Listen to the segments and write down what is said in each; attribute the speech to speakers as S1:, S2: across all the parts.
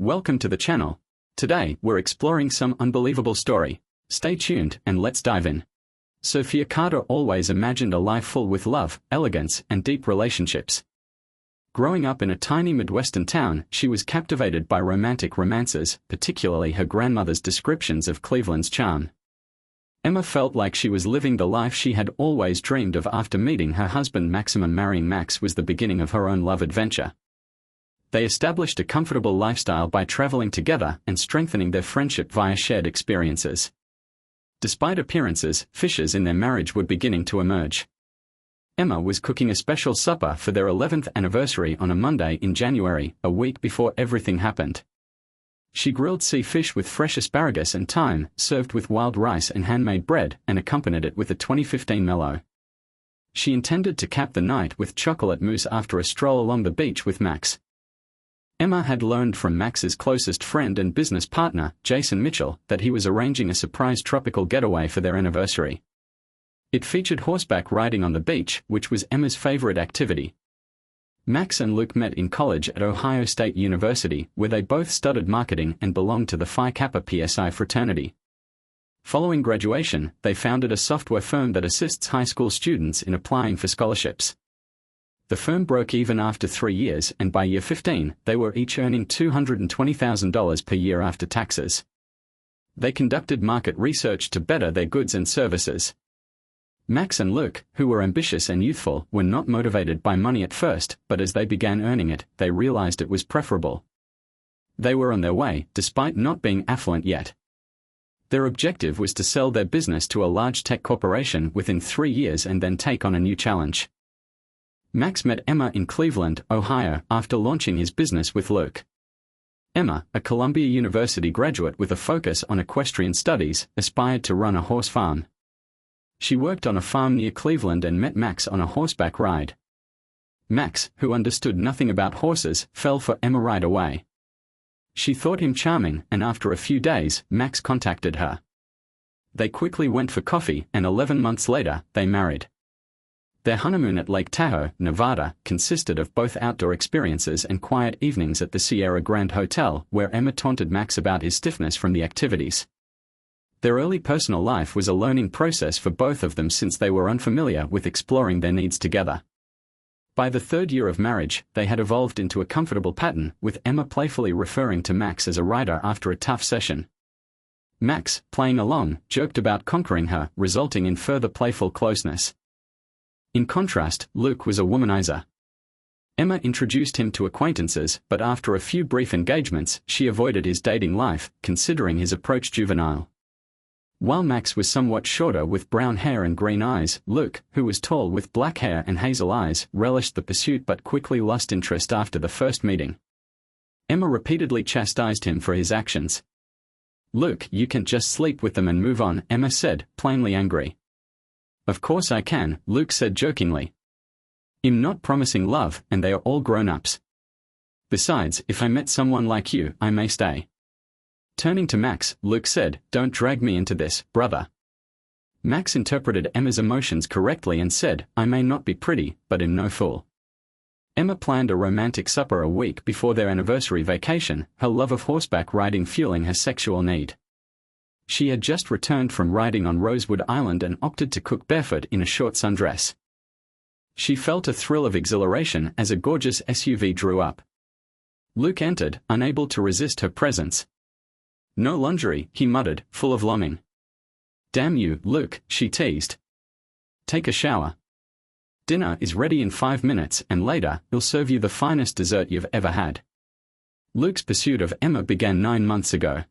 S1: Welcome to the channel. Today, we're exploring some unbelievable story. Stay tuned and let's dive in. Sofia Carter always imagined a life full with love, elegance, and deep relationships. Growing up in a tiny Midwestern town, she was captivated by romantic romances, particularly her grandmother's descriptions of Cleveland's charm. Emma felt like she was living the life she had always dreamed of after meeting her husband Maximum. Marrying Max was the beginning of her own love adventure. They established a comfortable lifestyle by traveling together and strengthening their friendship via shared experiences. Despite appearances, fissures in their marriage were beginning to emerge. Emma was cooking a special supper for their 11th anniversary on a Monday in January, a week before everything happened. She grilled sea fish with fresh asparagus and thyme, served with wild rice and handmade bread, and accompanied it with a 2015 Merlot. She intended to cap the night with chocolate mousse after a stroll along the beach with Max. Emma had learned from Max's closest friend and business partner, Jason Mitchell, that he was arranging a surprise tropical getaway for their anniversary. It featured horseback riding on the beach, which was Emma's favorite activity. Max and Luke met in college at Ohio State University, where they both studied marketing and belonged to the Phi Kappa Psi fraternity. Following graduation, they founded a software firm that assists high school students in applying for scholarships. The firm broke even after 3 years, and by year 15, they were each earning $220,000 per year after taxes. They conducted market research to better their goods and services. Max and Luke, who were ambitious and youthful, were not motivated by money at first, but as they began earning it, they realized it was preferable. They were on their way, despite not being affluent yet. Their objective was to sell their business to a large tech corporation within 3 years and then take on a new challenge. Max met Emma in Cleveland, Ohio, after launching his business with Luke. Emma, a Columbia University graduate with a focus on equestrian studies, aspired to run a horse farm. She worked on a farm near Cleveland and met Max on a horseback ride. Max, who understood nothing about horses, fell for Emma right away. She thought him charming, and after a few days, Max contacted her. They quickly went for coffee, and 11 months later, they married. Their honeymoon at Lake Tahoe, Nevada, consisted of both outdoor experiences and quiet evenings at the Sierra Grand Hotel, where Emma taunted Max about his stiffness from the activities. Their early personal life was a learning process for both of them since they were unfamiliar with exploring their needs together. By the 3rd year of marriage, they had evolved into a comfortable pattern, with Emma playfully referring to Max as a rider after a tough session. Max, playing along, joked about conquering her, resulting in further playful closeness. In contrast, Luke was a womanizer. Emma introduced him to acquaintances, but after a few brief engagements, she avoided his dating life, considering his approach juvenile. While Max was somewhat shorter with brown hair and green eyes, Luke, who was tall with black hair and hazel eyes, relished the pursuit but quickly lost interest after the first meeting. Emma repeatedly chastised him for his actions. "Luke, you can't just sleep with them and move on," Emma said, plainly angry. "Of course I can," Luke said jokingly. "I'm not promising love, and they are all grown-ups. Besides, if I met someone like you, I may stay." Turning to Max, Luke said, "Don't drag me into this, brother." Max interpreted Emma's emotions correctly and said, "I may not be pretty, but I'm no fool." Emma planned a romantic supper a week before their anniversary vacation, her love of horseback riding fueling her sexual need. She had just returned from riding on Rosewood Island and opted to cook barefoot in a short sundress. She felt a thrill of exhilaration as a gorgeous SUV drew up. Luke entered, unable to resist her presence. "No lingerie," he muttered, full of longing. "Damn you, Luke," she teased. "Take a shower. Dinner is ready in 5 minutes, and later, he'll serve you the finest dessert you've ever had." Luke's pursuit of Emma began 9 months ago.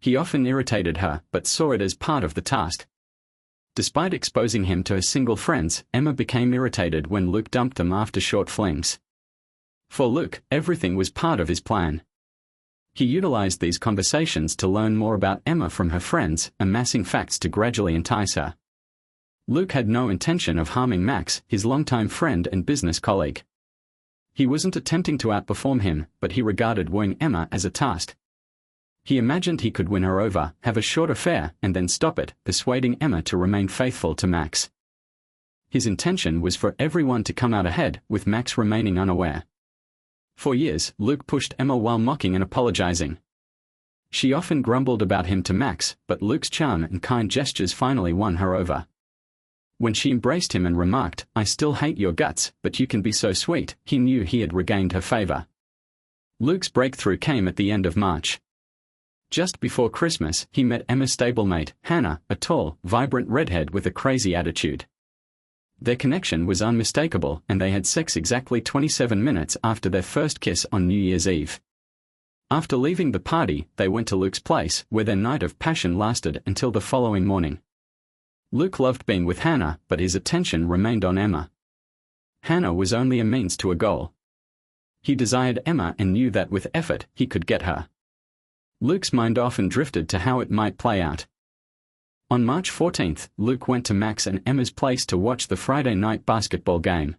S1: He often irritated her, but saw it as part of the task. Despite exposing him to her single friends, Emma became irritated when Luke dumped them after short flings. For Luke, everything was part of his plan. He utilized these conversations to learn more about Emma from her friends, amassing facts to gradually entice her. Luke had no intention of harming Max, his longtime friend and business colleague. He wasn't attempting to outperform him, but he regarded wooing Emma as a task. He imagined he could win her over, have a short affair, and then stop it, persuading Emma to remain faithful to Max. His intention was for everyone to come out ahead, with Max remaining unaware. For years, Luke pushed Emma while mocking and apologizing. She often grumbled about him to Max, but Luke's charm and kind gestures finally won her over. When she embraced him and remarked, "I still hate your guts, but you can be so sweet," he knew he had regained her favor. Luke's breakthrough came at the end of March. Just before Christmas, he met Emma's stablemate, Hannah, a tall, vibrant redhead with a crazy attitude. Their connection was unmistakable, and they had sex exactly 27 minutes after their first kiss on New Year's Eve. After leaving the party, they went to Luke's place, where their night of passion lasted until the following morning. Luke loved being with Hannah, but his attention remained on Emma. Hannah was only a means to a goal. He desired Emma and knew that with effort, he could get her. Luke's mind often drifted to how it might play out. On March 14th, Luke went to Max and Emma's place to watch the Friday night basketball game.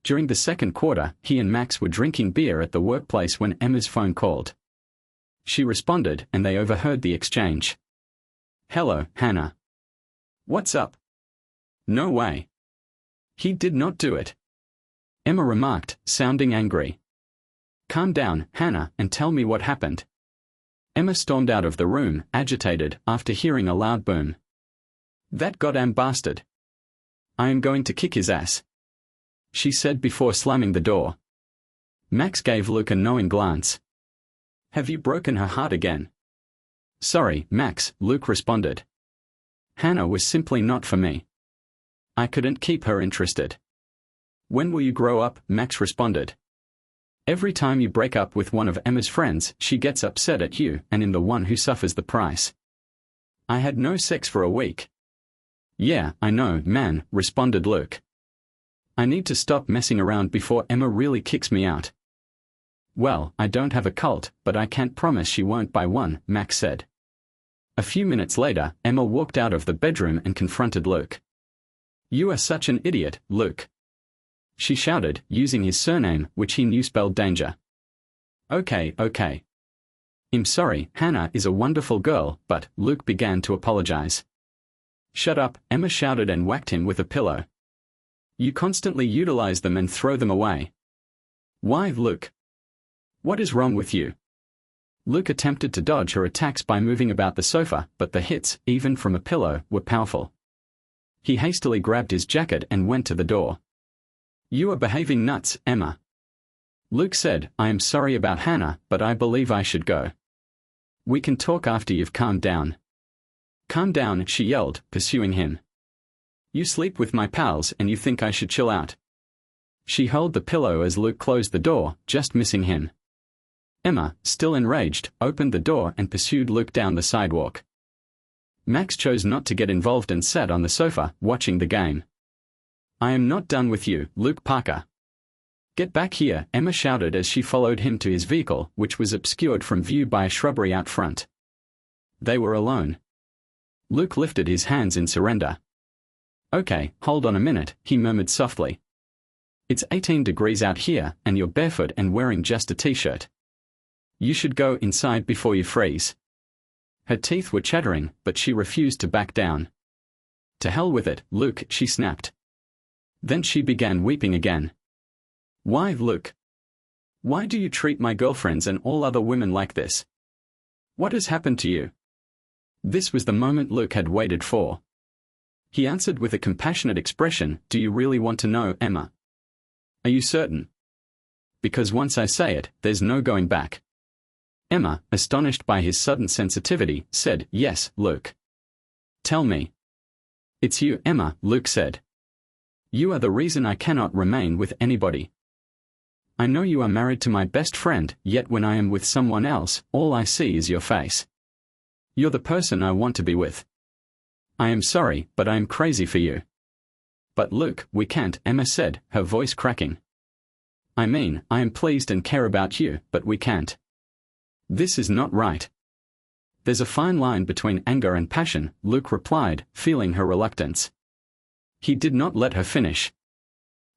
S1: During the second quarter, he and Max were drinking beer at the workplace when Emma's phone called. She responded, and they overheard the exchange. "Hello, Hannah. What's up?" "No way. He did not do it," Emma remarked, sounding angry. "Calm down, Hannah, and tell me what happened." Emma stormed out of the room, agitated, after hearing a loud boom. "That goddamn bastard. I am going to kick his ass," she said before slamming the door. Max gave Luke a knowing glance. "Have you broken her heart again?" "Sorry, Max," Luke responded. "Hannah was simply not for me. I couldn't keep her interested." "When will you grow up?" Max responded. "Every time you break up with one of Emma's friends, she gets upset at you and I'm the one who suffers the price. I had no sex for a week." "Yeah, I know, man," responded Luke. "I need to stop messing around before Emma really kicks me out." "Well, I don't have a cult, but I can't promise she won't buy one," Max said. A few minutes later, Emma walked out of the bedroom and confronted Luke. "You are such an idiot, Luke," she shouted, using his surname, which he knew spelled danger. Okay. "I'm sorry, Hannah is a wonderful girl," but Luke began to apologize. "Shut up," Emma shouted and whacked him with a pillow. "You constantly utilize them and throw them away. Why, Luke? What is wrong with you?" Luke attempted to dodge her attacks by moving about the sofa, but the hits, even from a pillow, were powerful. He hastily grabbed his jacket and went to the door. "You are behaving nuts, Emma," Luke said. "I am sorry about Hannah, but I believe I should go. We can talk after you've calmed down." "Calm down," she yelled, pursuing him. "You sleep with my pals and you think I should chill out." She held the pillow as Luke closed the door, just missing him. Emma, still enraged, opened the door and pursued Luke down the sidewalk. Max chose not to get involved and sat on the sofa, watching the game. "I am not done with you, Luke Parker." "Get back here," Emma shouted as she followed him to his vehicle, which was obscured from view by a shrubbery out front. They were alone. Luke lifted his hands in surrender. "Okay, hold on a minute," he murmured softly. "It's 18 degrees out here, and you're barefoot and wearing just a t-shirt. You should go inside before you freeze." Her teeth were chattering, but she refused to back down. "To hell with it, Luke," she snapped. Then she began weeping again. "Why, Luke? Why do you treat my girlfriends and all other women like this? What has happened to you?" This was the moment Luke had waited for. He answered with a compassionate expression, "Do you really want to know, Emma? Are you certain? Because once I say it, there's no going back." Emma, astonished by his sudden sensitivity, said, "Yes, Luke. Tell me." "It's you, Emma," Luke said. "You are the reason I cannot remain with anybody. I know you are married to my best friend, yet when I am with someone else, all I see is your face. You're the person I want to be with. I am sorry, but I am crazy for you." "But Luke, we can't," Emma said, her voice cracking. "I mean, I am pleased and care about you, but we can't. This is not right." "There's a fine line between anger and passion," Luke replied, feeling her reluctance. He did not let her finish.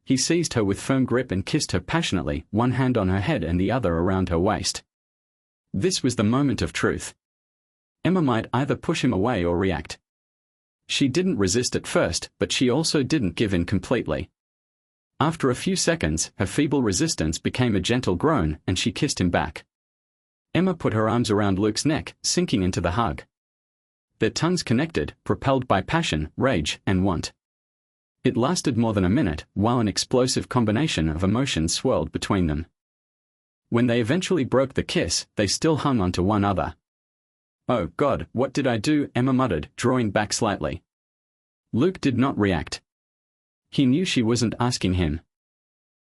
S1: He seized her with firm grip and kissed her passionately, one hand on her head and the other around her waist. This was the moment of truth. Emma might either push him away or react. She didn't resist at first, but she also didn't give in completely. After a few seconds, her feeble resistance became a gentle groan and she kissed him back. Emma put her arms around Luke's neck, sinking into the hug. Their tongues connected, propelled by passion, rage, and want. It lasted more than a minute, while an explosive combination of emotions swirled between them. When they eventually broke the kiss, they still hung onto one another. "Oh God, what did I do?" Emma muttered, drawing back slightly. Luke did not react. He knew she wasn't asking him.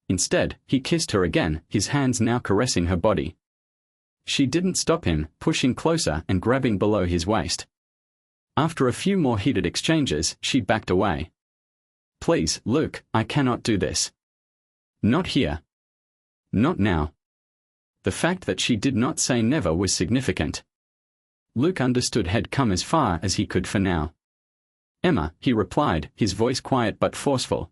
S1: Instead, he kissed her again, his hands now caressing her body. She didn't stop him, pushing closer and grabbing below his waist. After a few more heated exchanges, she backed away. "Please, Luke, I cannot do this. Not here. Not now." The fact that she did not say never was significant. Luke understood had come as far as he could for now. "Emma," he replied, his voice quiet but forceful.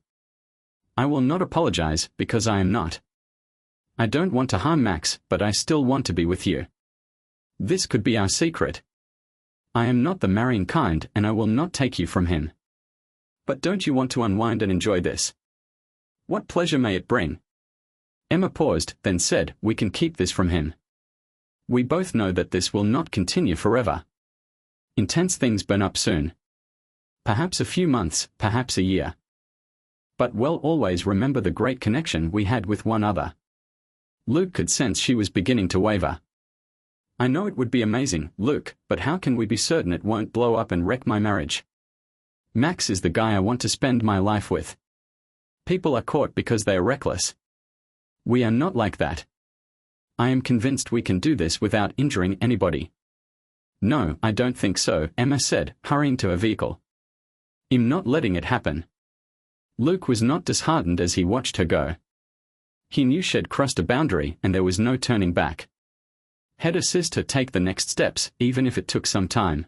S1: "I will not apologize, because I am not. I don't want to harm Max, but I still want to be with you. This could be our secret. I am not the marrying kind and I will not take you from him. But don't you want to unwind and enjoy this? What pleasure may it bring?" Emma paused, then said, "We can keep this from him. We both know that this will not continue forever. Intense things burn up soon. Perhaps a few months, perhaps a year. But we'll always remember the great connection we had with one another." Luke could sense she was beginning to waver. "I know it would be amazing, Luke, but how can we be certain it won't blow up and wreck my marriage? Max is the guy I want to spend my life with. People are caught because they are reckless. We are not like that. I am convinced we can do this without injuring anybody." "No, I don't think so," Emma said, hurrying to her vehicle. "I'm not letting it happen." Luke was not disheartened as he watched her go. He knew she'd crossed a boundary and there was no turning back. He'd assist her take the next steps, even if it took some time.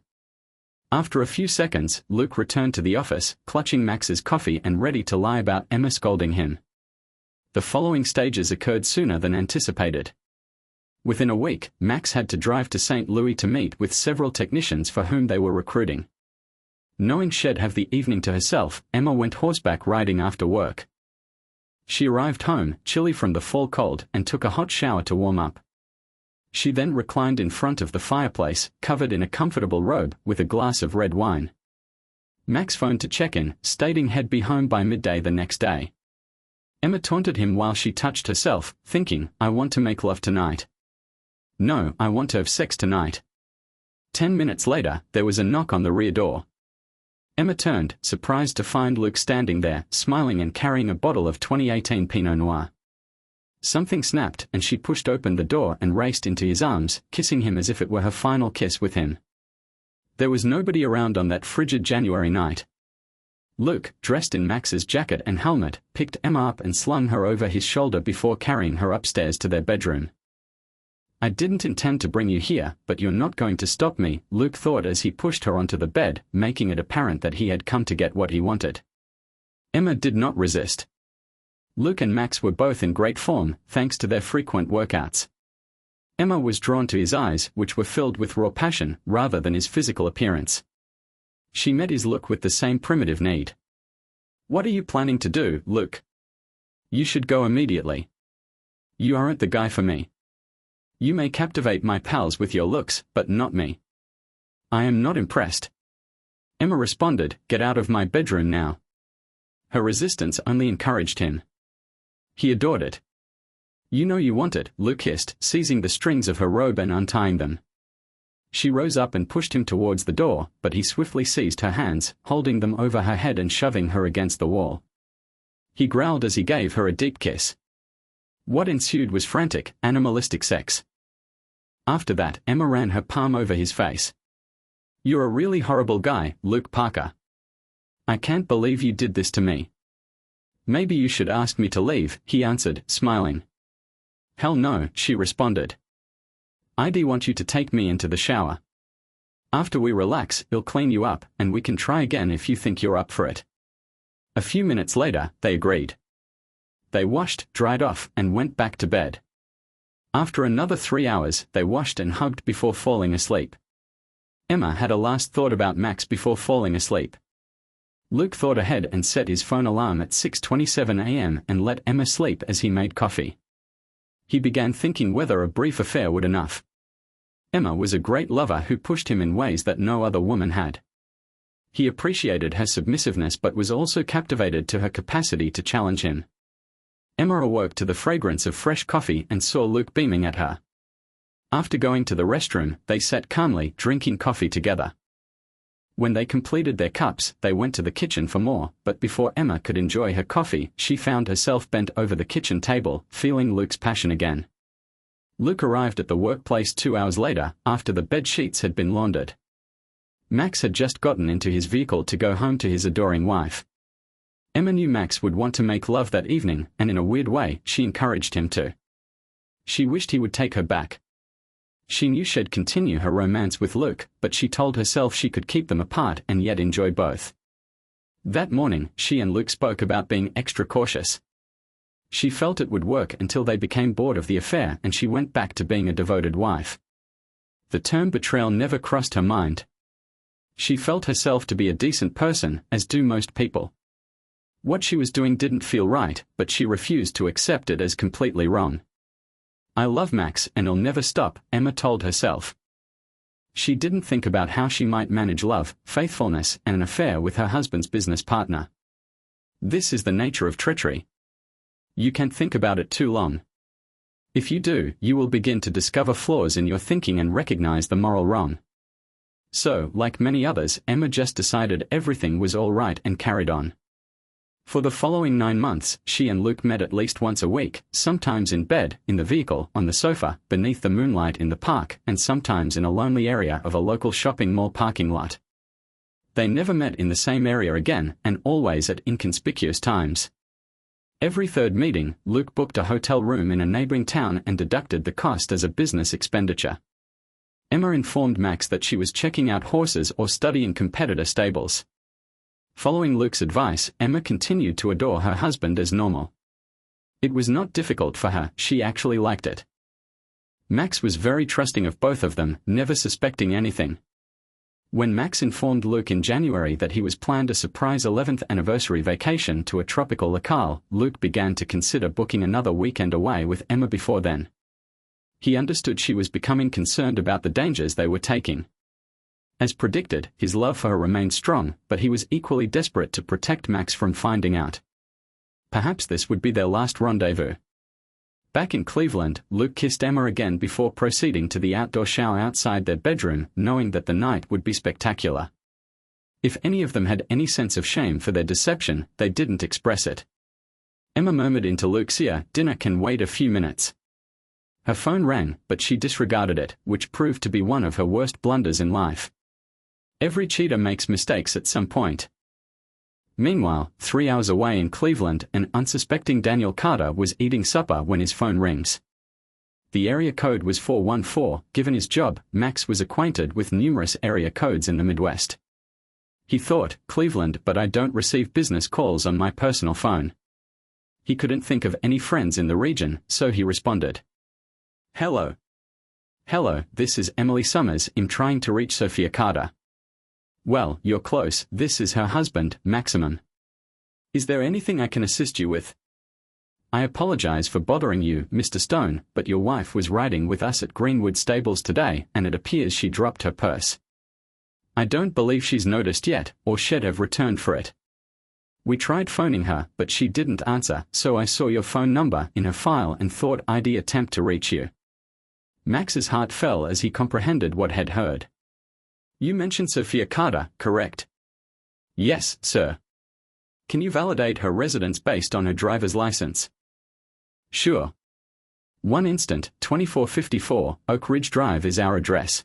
S1: After a few seconds, Luke returned to the office, clutching Max's coffee and ready to lie about Emma scolding him. The following stages occurred sooner than anticipated. Within a week, Max had to drive to St. Louis to meet with several technicians for whom they were recruiting. Knowing she'd have the evening to herself, Emma went horseback riding after work. She arrived home, chilly from the fall cold, and took a hot shower to warm up. She then reclined in front of the fireplace, covered in a comfortable robe, with a glass of red wine. Max phoned to check in, stating he'd be home by midday the next day. Emma taunted him while she touched herself, thinking, "I want to make love tonight. No, I want to have sex tonight." 10 minutes later, there was a knock on the rear door. Emma turned, surprised to find Luke standing there, smiling and carrying a bottle of 2018 Pinot Noir. Something snapped and she pushed open the door and raced into his arms, kissing him as if it were her final kiss with him. There was nobody around on that frigid January night. Luke, dressed in Max's jacket and helmet, picked Emma up and slung her over his shoulder before carrying her upstairs to their bedroom. "I didn't intend to bring you here, but you're not going to stop me," Luke thought as he pushed her onto the bed, making it apparent that he had come to get what he wanted. Emma did not resist. Luke and Max were both in great form, thanks to their frequent workouts. Emma was drawn to his eyes, which were filled with raw passion, rather than his physical appearance. She met his look with the same primitive need. "What are you planning to do, Luke? You should go immediately. You aren't the guy for me. You may captivate my pals with your looks, but not me. I am not impressed." Emma responded, "Get out of my bedroom now." Her resistance only encouraged him. He adored it. "You know you want it," Luke hissed, seizing the strings of her robe and untying them. She rose up and pushed him towards the door, but he swiftly seized her hands, holding them over her head and shoving her against the wall. He growled as he gave her a deep kiss. What ensued was frantic, animalistic sex. After that, Emma ran her palm over his face. "You're a really horrible guy, Luke Parker. I can't believe you did this to me." "Maybe you should ask me to leave," he answered, smiling. "Hell no," she responded. "I'd want you to take me into the shower. After we relax, I'll clean you up, and we can try again if you think you're up for it." A few minutes later, they agreed. They washed, dried off, and went back to bed. After another 3 hours, they washed and hugged before falling asleep. Emma had a last thought about Max before falling asleep. Luke thought ahead and set his phone alarm at 6:27 a.m. and let Emma sleep as he made coffee. He began thinking whether a brief affair would enough. Emma was a great lover who pushed him in ways that no other woman had. He appreciated her submissiveness but was also captivated to her capacity to challenge him. Emma awoke to the fragrance of fresh coffee and saw Luke beaming at her. After going to the restroom, they sat calmly, drinking coffee together. When they completed their cups, they went to the kitchen for more, but before Emma could enjoy her coffee, she found herself bent over the kitchen table, feeling Luke's passion again. Luke arrived at the workplace 2 hours later, after the bed sheets had been laundered. Max had just gotten into his vehicle to go home to his adoring wife. Emma knew Max would want to make love that evening, and in a weird way, she encouraged him to. She wished he would take her back. She knew she'd continue her romance with Luke, but she told herself she could keep them apart and yet enjoy both. That morning, she and Luke spoke about being extra cautious. She felt it would work until they became bored of the affair and she went back to being a devoted wife. The term betrayal never crossed her mind. She felt herself to be a decent person, as do most people. What she was doing didn't feel right, but she refused to accept it as completely wrong. I love Max and I'll never stop, Emma told herself. She didn't think about how she might manage love, faithfulness, and an affair with her husband's business partner. This is the nature of treachery. You can't think about it too long. If you do, you will begin to discover flaws in your thinking and recognize the moral wrong. So, like many others, Emma just decided everything was all right and carried on. For the following 9 months, she and Luke met at least once a week, sometimes in bed, in the vehicle, on the sofa, beneath the moonlight in the park, and sometimes in a lonely area of a local shopping mall parking lot. They never met in the same area again, and always at inconspicuous times. Every third meeting, Luke booked a hotel room in a neighboring town and deducted the cost as a business expenditure. Emma informed Max that she was checking out horses or studying competitor stables. Following Luke's advice, Emma continued to adore her husband as normal. It was not difficult for her, she actually liked it. Max was very trusting of both of them, never suspecting anything. When Max informed Luke in January that he was planned a surprise 11th anniversary vacation to a tropical locale, Luke began to consider booking another weekend away with Emma before then. He understood she was becoming concerned about the dangers they were taking. As predicted, his love for her remained strong, but he was equally desperate to protect Max from finding out. Perhaps this would be their last rendezvous. Back in Cleveland, Luke kissed Emma again before proceeding to the outdoor shower outside their bedroom, knowing that the night would be spectacular. If any of them had any sense of shame for their deception, they didn't express it. Emma murmured into Luke's ear, "Dinner can wait a few minutes." Her phone rang, but she disregarded it, which proved to be one of her worst blunders in life. Every cheater makes mistakes at some point. Meanwhile, 3 hours away in Cleveland, an unsuspecting Daniel Carter was eating supper when his phone rings. The area code was 414. Given his job, Max was acquainted with numerous area codes in the Midwest. He thought, Cleveland, but I don't receive business calls on my personal phone. He couldn't think of any friends in the region, so he responded. Hello. Hello, this is Emily Summers. I'm trying to reach Sophia Carter. Well, you're close, this is her husband, Maximum. Is there anything I can assist you with? I apologize for bothering you, Mr. Stone, but your wife was riding with us at Greenwood Stables today, and it appears she dropped her purse. I don't believe she's noticed yet, or she'd have returned for it. We tried phoning her, but she didn't answer, so I saw your phone number in her file and thought I'd attempt to reach you. Max's heart fell as he comprehended what had heard. You mentioned Sophia Carter, correct? Yes, sir. Can you validate her residence based on her driver's license? Sure. One instant, 2454, Oak Ridge Drive is our address.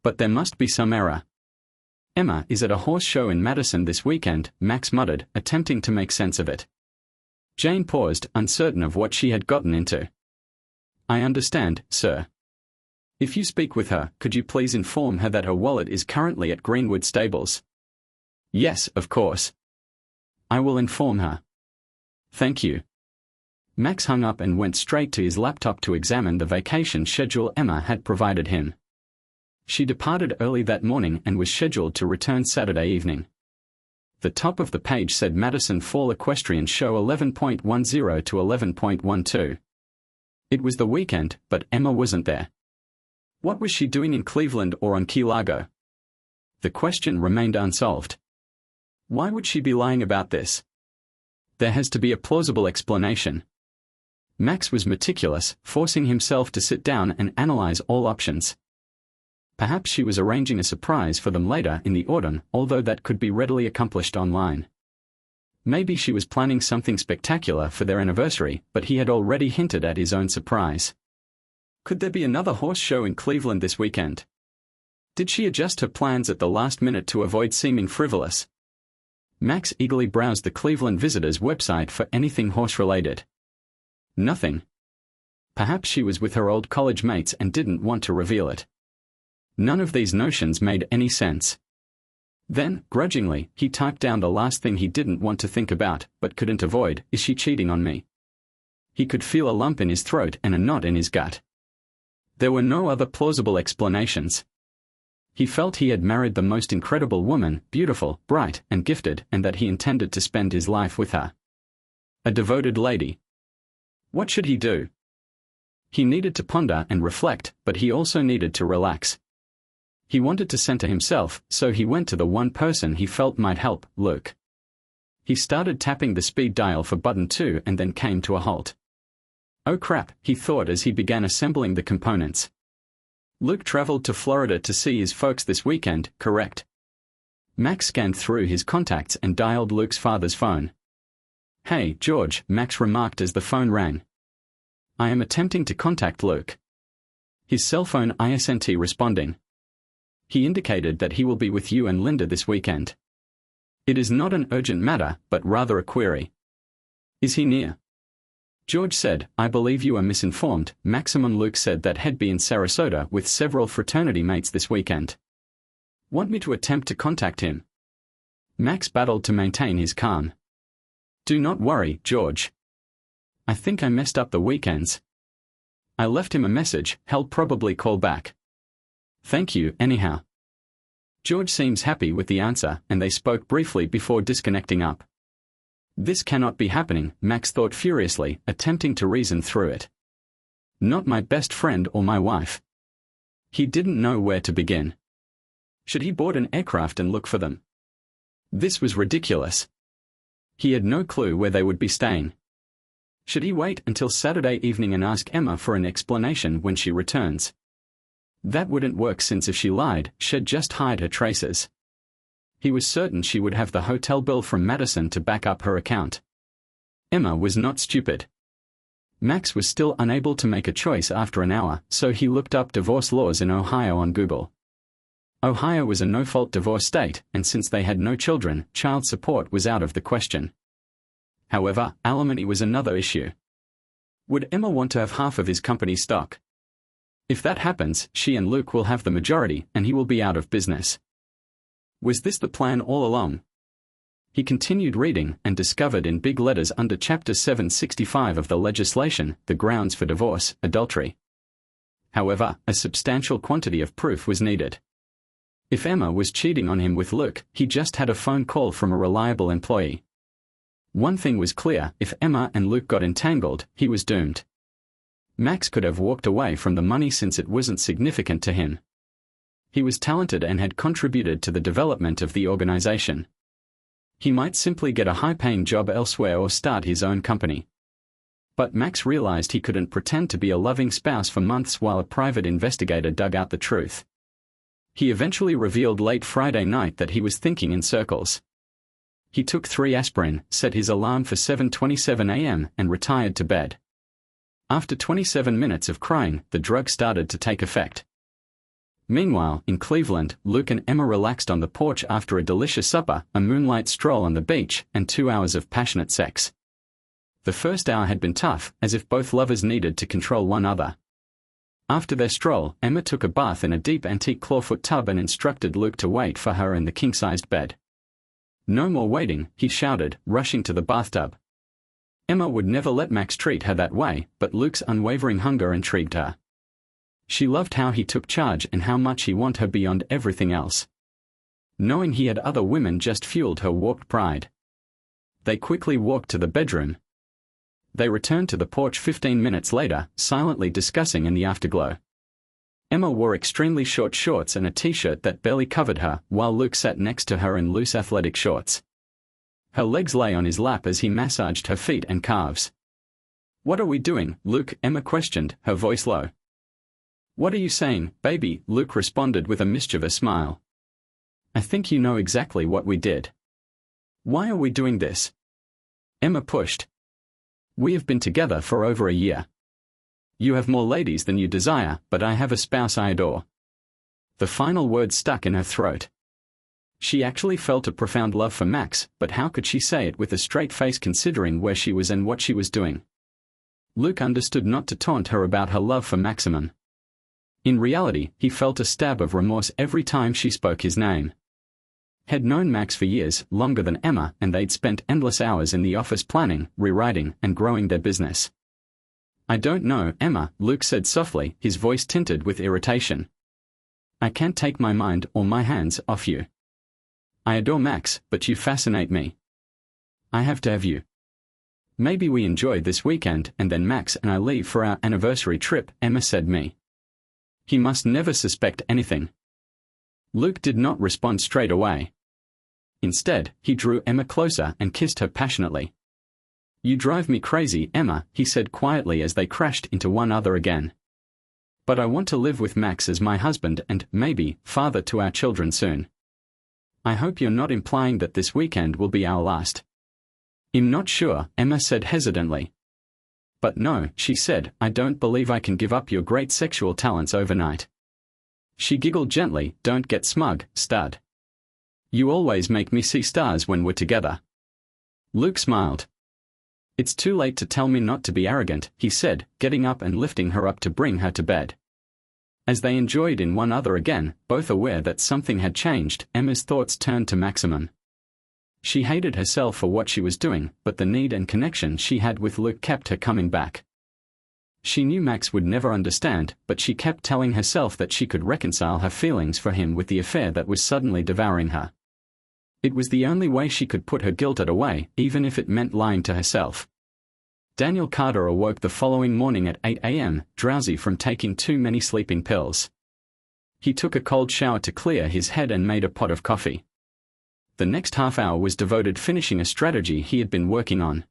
S1: But there must be some error. Emma is at a horse show in Madison this weekend, Max muttered, attempting to make sense of it. Jane paused, uncertain of what she had gotten into. I understand, sir. If you speak with her, could you please inform her that her wallet is currently at Greenwood Stables? Yes, of course. I will inform her. Thank you. Max hung up and went straight to his laptop to examine the vacation schedule Emma had provided him. She departed early that morning and was scheduled to return Saturday evening. The top of the page said Madison Fall Equestrian Show 11.10 to 11.12. It was the weekend, but Emma wasn't there. What was she doing in Cleveland or on Key Largo? The question remained unsolved. Why would she be lying about this? There has to be a plausible explanation. Max was meticulous, forcing himself to sit down and analyze all options. Perhaps she was arranging a surprise for them later in the autumn, although that could be readily accomplished online. Maybe she was planning something spectacular for their anniversary, but he had already hinted at his own surprise. Could there be another horse show in Cleveland this weekend? Did she adjust her plans at the last minute to avoid seeming frivolous? Max eagerly browsed the Cleveland Visitors website for anything horse-related. Nothing. Perhaps she was with her old college mates and didn't want to reveal it. None of these notions made any sense. Then, grudgingly, he typed down the last thing he didn't want to think about, but couldn't avoid: is she cheating on me? He could feel a lump in his throat and a knot in his gut. There were no other plausible explanations. He felt he had married the most incredible woman, beautiful, bright, and gifted, and that he intended to spend his life with her. A devoted lady. What should he do? He needed to ponder and reflect, but he also needed to relax. He wanted to center himself, so he went to the one person he felt might help, Luke. He started tapping the speed dial for button 2 and then came to a halt. Oh crap, he thought as he began assembling the components. Luke traveled to Florida to see his folks this weekend, correct? Max scanned through his contacts and dialed Luke's father's phone. Hey, George, Max remarked as the phone rang. I am attempting to contact Luke. His cell phone isn't responding. He indicated that he will be with you and Linda this weekend. It is not an urgent matter, but rather a query. Is he near? George said, I believe you are misinformed. Maximum Luke said that he'd be in Sarasota with several fraternity mates this weekend. Want me to attempt to contact him? Max battled to maintain his calm. Do not worry, George. I think I messed up the weekends. I left him a message, he'll probably call back. Thank you, anyhow. George seems happy with the answer, and they spoke briefly before disconnecting up. This cannot be happening, Max thought furiously, attempting to reason through it. Not my best friend or my wife. He didn't know where to begin. Should he board an aircraft and look for them? This was ridiculous. He had no clue where they would be staying. Should he wait until Saturday evening and ask Emma for an explanation when she returns? That wouldn't work, since if she lied, she'd just hide her traces. He was certain she would have the hotel bill from Madison to back up her account. Emma was not stupid. Max was still unable to make a choice after an hour, so he looked up divorce laws in Ohio on Google. Ohio was a no-fault divorce state, and since they had no children, child support was out of the question. However, alimony was another issue. Would Emma want to have half of his company stock? If that happens, she and Luke will have the majority, and he will be out of business. Was this the plan all along? He continued reading and discovered in big letters under Chapter 765 of the legislation the grounds for divorce: adultery. However, a substantial quantity of proof was needed. If Emma was cheating on him with Luke, he just had a phone call from a reliable employee. One thing was clear: if Emma and Luke got entangled, he was doomed. Max could have walked away from the money since it wasn't significant to him. He was talented and had contributed to the development of the organization. He might simply get a high-paying job elsewhere or start his own company. But Max realized he couldn't pretend to be a loving spouse for months while a private investigator dug out the truth. He eventually revealed late Friday night that he was thinking in circles. He took 3 aspirin, set his alarm for 7:27 a.m., and retired to bed. After 27 minutes of crying, the drug started to take effect. Meanwhile, in Cleveland, Luke and Emma relaxed on the porch after a delicious supper, a moonlight stroll on the beach, and 2 hours of passionate sex. The first hour had been tough, as if both lovers needed to control one another. After their stroll, Emma took a bath in a deep antique clawfoot tub and instructed Luke to wait for her in the king-sized bed. No more waiting, he shouted, rushing to the bathtub. Emma would never let Max treat her that way, but Luke's unwavering hunger intrigued her. She loved how he took charge and how much he wanted her beyond everything else. Knowing he had other women just fueled her warped pride. They quickly walked to the bedroom. They returned to the porch 15 minutes later, silently discussing in the afterglow. Emma wore extremely short shorts and a t-shirt that barely covered her, while Luke sat next to her in loose athletic shorts. Her legs lay on his lap as he massaged her feet and calves. "What are we doing, Luke?" Emma questioned, her voice low. "What are you saying, baby?" Luke responded with a mischievous smile. "I think you know exactly what we did." "Why are we doing this?" Emma pushed. "We have been together for over a year. You have more ladies than you desire, but I have a spouse I adore." The final word stuck in her throat. She actually felt a profound love for Max, but how could she say it with a straight face considering where she was and what she was doing? Luke understood not to taunt her about her love for Maximum. In reality, he felt a stab of remorse every time she spoke his name. Had known Max for years, longer than Emma, and they'd spent endless hours in the office planning, rewriting, and growing their business. "I don't know, Emma," Luke said softly, his voice tinted with irritation. "I can't take my mind or my hands off you. I adore Max, but you fascinate me. I have to have you. Maybe we enjoy this weekend and then Max and I leave for our anniversary trip," Emma said. He must never suspect anything." Luke did not respond straight away. Instead, he drew Emma closer and kissed her passionately. "You drive me crazy, Emma," he said quietly as they crashed into one another again. "But I want to live with Max as my husband and, maybe, father to our children soon. I hope you're not implying that this weekend will be our last." "I'm not sure," Emma said hesitantly. "But no," she said, "I don't believe I can give up your great sexual talents overnight." She giggled gently. "Don't get smug, stud. You always make me see stars when we're together." Luke smiled. "It's too late to tell me not to be arrogant," he said, getting up and lifting her up to bring her to bed. As they enjoyed in one another again, both aware that something had changed, Emma's thoughts turned to Maximum. She hated herself for what she was doing, but the need and connection she had with Luke kept her coming back. She knew Max would never understand, but she kept telling herself that she could reconcile her feelings for him with the affair that was suddenly devouring her. It was the only way she could put her guilt away, even if it meant lying to herself. Daniel Carter awoke the following morning at 8 a.m., drowsy from taking too many sleeping pills. He took a cold shower to clear his head and made a pot of coffee. The next half hour was devoted finishing a strategy he had been working on.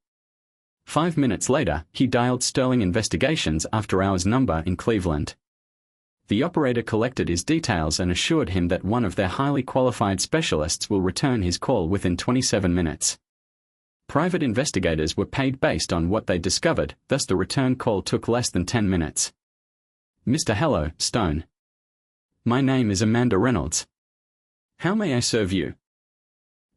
S1: 5 minutes later, he dialed Sterling Investigations After Hours number in Cleveland. The operator collected his details and assured him that one of their highly qualified specialists will return his call within 27 minutes. Private investigators were paid based on what they discovered, thus the return call took less than 10 minutes. "Mr. Hello, Stone. My name is Amanda Reynolds. How may I serve you?"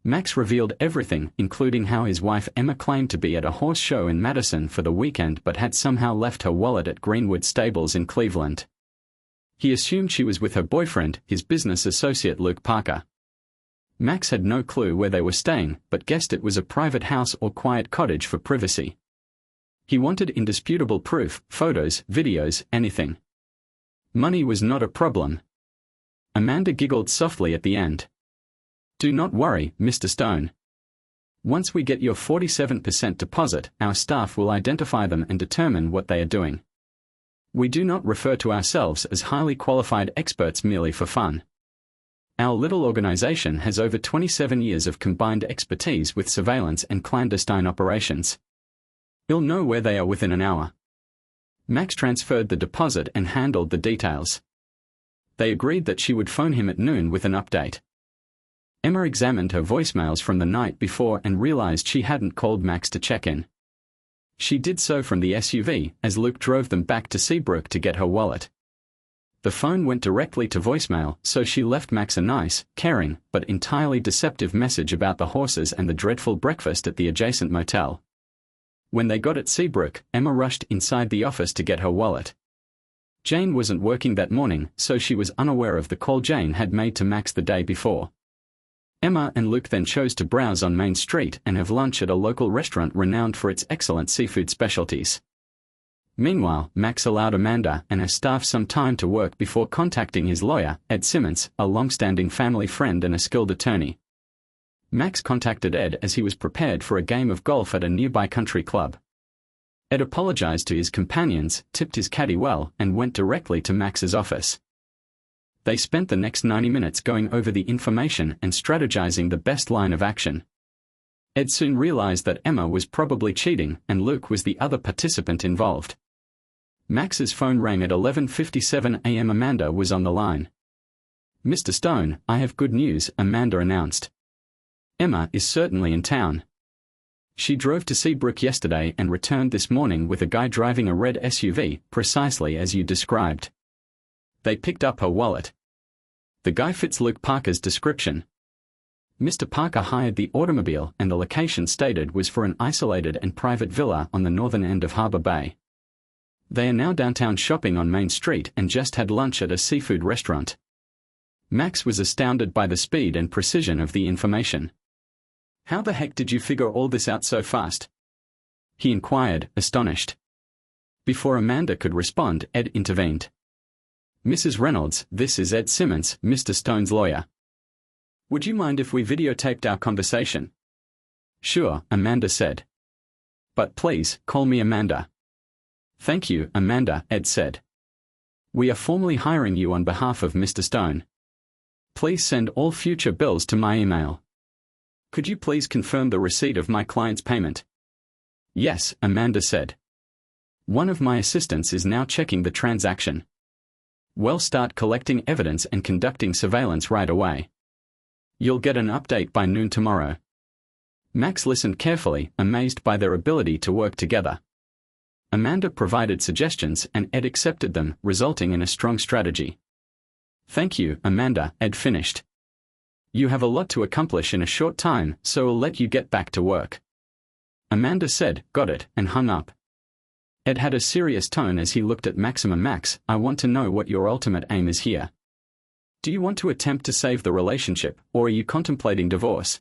S1: Max revealed everything, including how his wife Emma claimed to be at a horse show in Madison for the weekend but had somehow left her wallet at Greenwood Stables in Cleveland. He assumed she was with her boyfriend, his business associate Luke Parker. Max had no clue where they were staying, but guessed it was a private house or quiet cottage for privacy. He wanted indisputable proof, photos, videos, anything. Money was not a problem. Amanda giggled softly at the end. "Do not worry, Mr. Stone. Once we get your 47% deposit, our staff will identify them and determine what they are doing. We do not refer to ourselves as highly qualified experts merely for fun. Our little organization has over 27 years of combined expertise with surveillance and clandestine operations. You'll know where they are within an hour." Max transferred the deposit and handled the details. They agreed that she would phone him at noon with an update. Emma examined her voicemails from the night before and realized she hadn't called Max to check in. She did so from the SUV, as Luke drove them back to Seabrook to get her wallet. The phone went directly to voicemail, so she left Max a nice, caring, but entirely deceptive message about the horses and the dreadful breakfast at the adjacent motel. When they got at Seabrook, Emma rushed inside the office to get her wallet. Jane wasn't working that morning, so she was unaware of the call Jane had made to Max the day before. Emma and Luke then chose to browse on Main Street and have lunch at a local restaurant renowned for its excellent seafood specialties. Meanwhile, Max allowed Amanda and her staff some time to work before contacting his lawyer, Ed Simmons, a long-standing family friend and a skilled attorney. Max contacted Ed as he was prepared for a game of golf at a nearby country club. Ed apologized to his companions, tipped his caddy well, and went directly to Max's office. They spent the next 90 minutes going over the information and strategizing the best line of action. Ed soon realized that Emma was probably cheating and Luke was the other participant involved. Max's phone rang at 11:57 a.m. Amanda was on the line. "Mr. Stone, I have good news," Amanda announced. "Emma is certainly in town. She drove to Seabrook yesterday and returned this morning with a guy driving a red SUV, precisely as you described. They picked up her wallet. The guy fits Luke Parker's description. Mr. Parker hired the automobile and the location stated was for an isolated and private villa on the northern end of Harbor Bay. They are now downtown shopping on Main Street and just had lunch at a seafood restaurant." Max was astounded by the speed and precision of the information. "How the heck did you figure all this out so fast?" he inquired, astonished. Before Amanda could respond, Ed intervened. "Mrs. Reynolds, this is Ed Simmons, Mr. Stone's lawyer. Would you mind if we videotaped our conversation?" "Sure," Amanda said. "But please, call me Amanda." "Thank you, Amanda," Ed said. "We are formally hiring you on behalf of Mr. Stone. Please send all future bills to my email. Could you please confirm the receipt of my client's payment?" "Yes," Amanda said. "One of my assistants is now checking the transaction. We'll start collecting evidence and conducting surveillance right away. You'll get an update by noon tomorrow." Max listened carefully, amazed by their ability to work together. Amanda provided suggestions and Ed accepted them, resulting in a strong strategy. "Thank you, Amanda," Ed finished. "You have a lot to accomplish in a short time, so we'll let you get back to work." Amanda said, "Got it," and hung up. Ed had a serious tone as he looked at Maximum. "Max, I want to know what your ultimate aim is here. Do you want to attempt to save the relationship, or are you contemplating divorce?"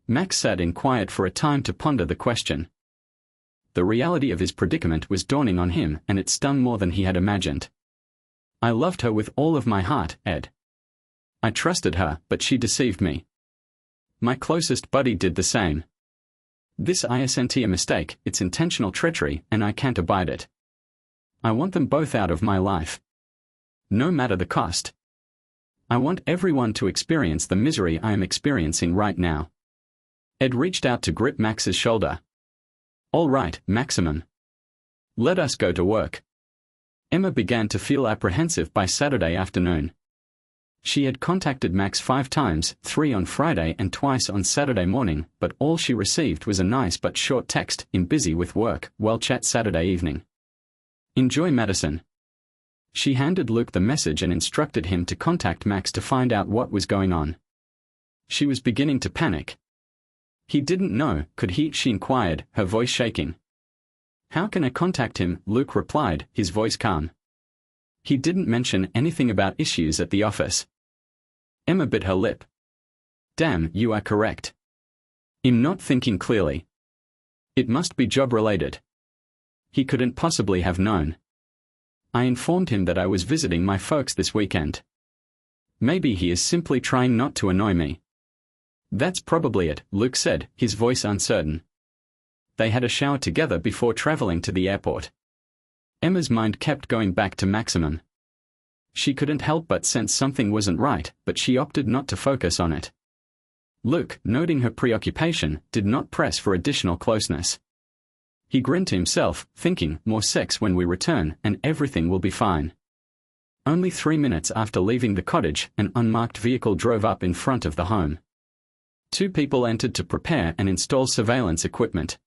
S1: Max sat in quiet for a time to ponder the question. The reality of his predicament was dawning on him, and it stung more than he had imagined. "I loved her with all of my heart, Ed. I trusted her, but she deceived me. My closest buddy did the same. This isn't a mistake, it's intentional treachery, and I can't abide it. I want them both out of my life. No matter the cost. I want everyone to experience the misery I am experiencing right now." Ed reached out to grip Max's shoulder. "All right, Maximum. Let us go to work." Emma began to feel apprehensive by Saturday afternoon. She had contacted Max 5 times, 3 on Friday and twice on Saturday morning, but all she received was a nice but short text, "I'm busy with work, we'll chat Saturday evening. Enjoy Madison." She handed Luke the message and instructed him to contact Max to find out what was going on. She was beginning to panic. "He didn't know, could he?" she inquired, her voice shaking. "How can I contact him?" Luke replied, his voice calm. "He didn't mention anything about issues at the office." Emma bit her lip. "Damn, you are correct. I'm not thinking clearly. It must be job-related. He couldn't possibly have known. I informed him that I was visiting my folks this weekend. Maybe he is simply trying not to annoy me." "That's probably it," Luke said, his voice uncertain. They had a shower together before traveling to the airport. Emma's mind kept going back to Maximum. She couldn't help but sense something wasn't right, but she opted not to focus on it. Luke, noting her preoccupation, did not press for additional closeness. He grinned to himself, thinking, "More sex when we return, and everything will be fine." Only 3 minutes after leaving the cottage, an unmarked vehicle drove up in front of the home. 2 people entered to prepare and install surveillance equipment.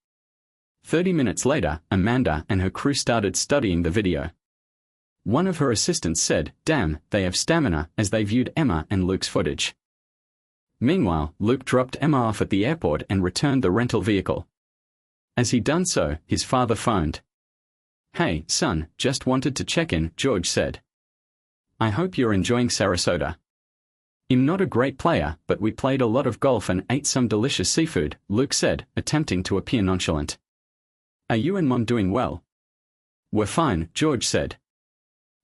S1: 30 minutes later, Amanda and her crew started studying the video. One of her assistants said, "Damn, they have stamina," as they viewed Emma and Luke's footage. Meanwhile, Luke dropped Emma off at the airport and returned the rental vehicle. As he done so, his father phoned. "Hey, son, just wanted to check in," George said. "I hope you're enjoying Sarasota." "I'm not a great player, but we played a lot of golf and ate some delicious seafood," Luke said, attempting to appear nonchalant. "Are you and Mom doing well?" "We're fine," George said.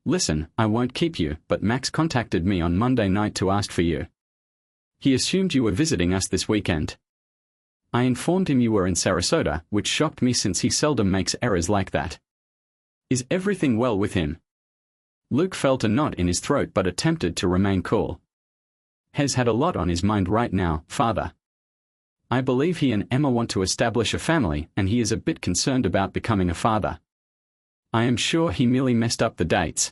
S1: "Listen, I won't keep you, but Max contacted me on Monday night to ask for you. He assumed you were visiting us this weekend. I informed him you were in Sarasota, which shocked me since he seldom makes errors like that. Is everything well with him?" Luke felt a knot in his throat but attempted to remain cool. "Has had a lot on his mind right now, Father. I believe he and Emma want to establish a family, and he is a bit concerned about becoming a father. I am sure he merely messed up the dates.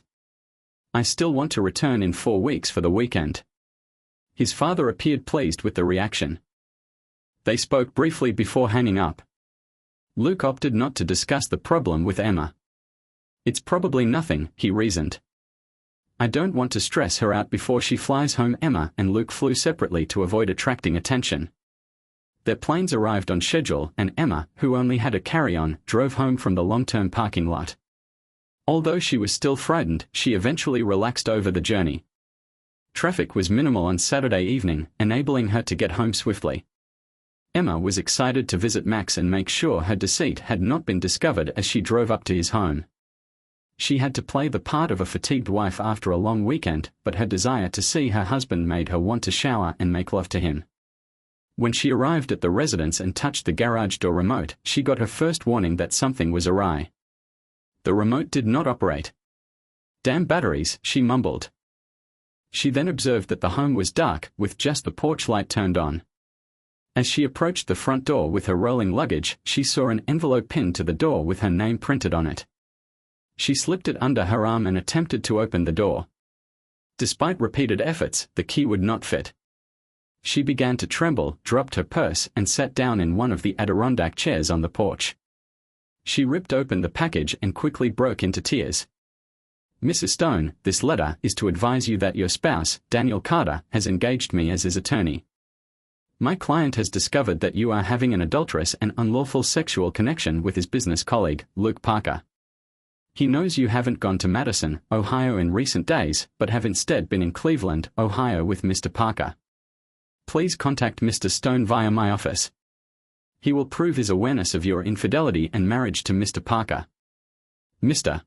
S1: I still want to return in 4 weeks for the weekend." His father appeared pleased with the reaction. They spoke briefly before hanging up. Luke opted not to discuss the problem with Emma. "It's probably nothing," he reasoned. "I don't want to stress her out before she flies home." Emma and Luke flew separately to avoid attracting attention. Their planes arrived on schedule, and Emma, who only had a carry-on, drove home from the long-term parking lot. Although she was still frightened, she eventually relaxed over the journey. Traffic was minimal on Saturday evening, enabling her to get home swiftly. Emma was excited to visit Max and make sure her deceit had not been discovered as she drove up to his home. She had to play the part of a fatigued wife after a long weekend, but her desire to see her husband made her want to shower and make love to him. When she arrived at the residence and touched the garage door remote, she got her first warning that something was awry. The remote did not operate. "Damn batteries," she mumbled. She then observed that the home was dark, with just the porch light turned on. As she approached the front door with her rolling luggage, she saw an envelope pinned to the door with her name printed on it. She slipped it under her arm and attempted to open the door. Despite repeated efforts, the key would not fit. She began to tremble, dropped her purse, and sat down in one of the Adirondack chairs on the porch. She ripped open the package and quickly broke into tears. "Mrs. Stone, this letter is to advise you that your spouse, Daniel Carter, has engaged me as his attorney. My client has discovered that you are having an adulterous and unlawful sexual connection with his business colleague, Luke Parker. He knows you haven't gone to Madison, Ohio in recent days, but have instead been in Cleveland, Ohio with Mr. Parker. Please contact Mr. Stone via my office. He will prove his awareness of your infidelity and marriage to Mr. Parker. Mr.